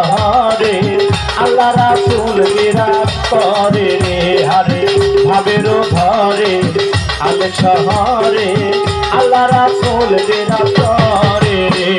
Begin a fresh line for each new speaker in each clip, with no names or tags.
শহরে আল্লাহ রাসূল বিরাজ করে রে হারে ভাবের ঘরে আল শহরে আল্লাহ রাসূল বিরাজ করে রে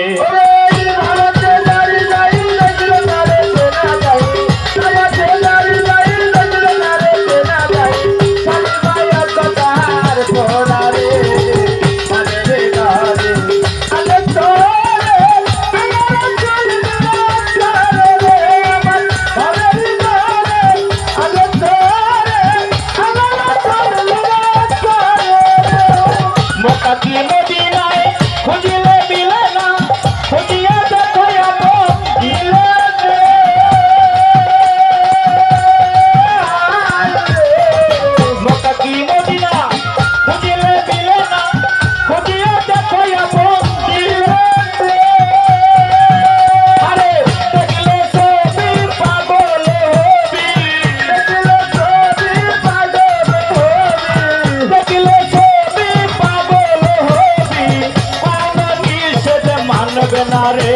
রে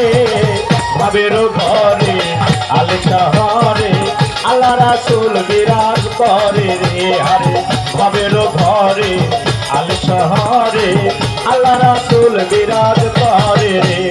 ভাবের ঘরে আল শহরে আল্লাহ রাসূল বিরাজ করে রে হারে ভাবের ঘরে আল শহরে আল্লাহ রাসূল বিরাজ করে রে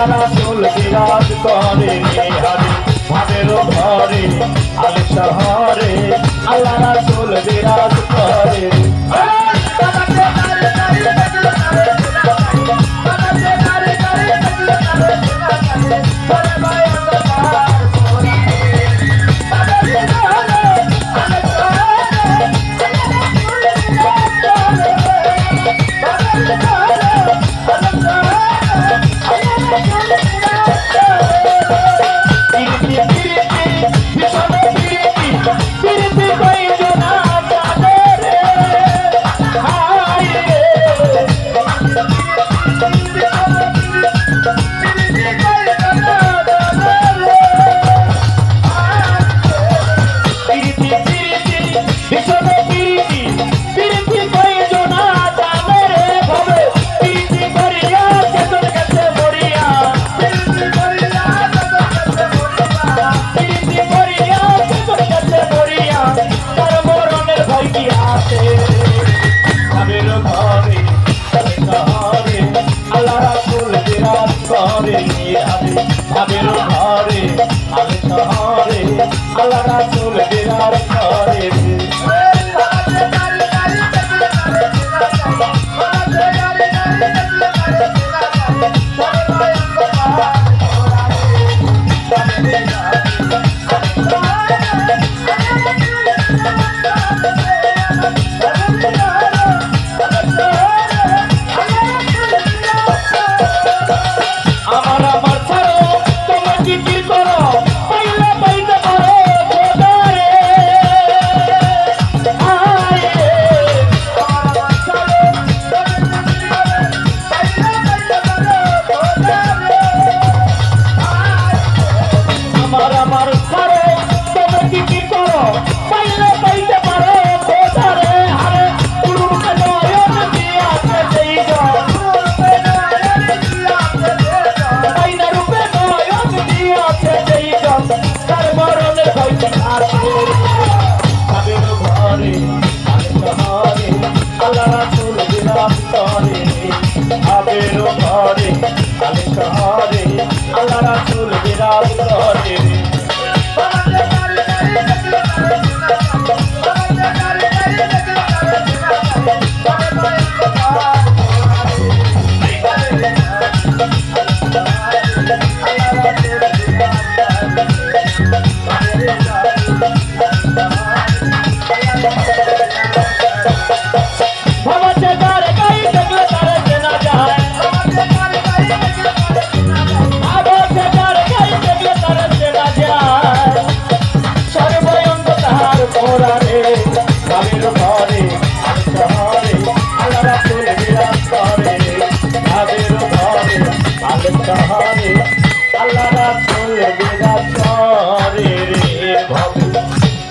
রাসূল বিরাজ করে হারে ভাবের ঘরে আল শহরে আল্লাহ রাসূল বিরাজ করে পিরিতি কই জনা বিরাজ করে ভাবের ঘরে আলে শহরে আল্লাহ রাসূল বিরাজ করে আল্লাহ রাসূল বিরাজ করে রে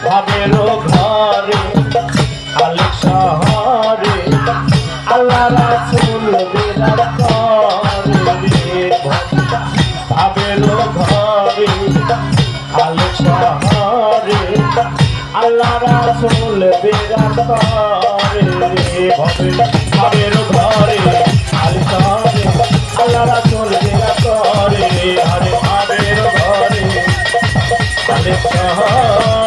ভাবের ঘরে আলে শহরে আল্লাহ রাসূল বিরাজ করে রে ভাবের ঘরে আলে শহরে আল্লাহ রাসূল বিরাজ করে রে ভাবের ঘরে আলে শহরে আল্লাহ রাসূল বিরাজ করে হরে ভাবের ঘরে আলে শহরে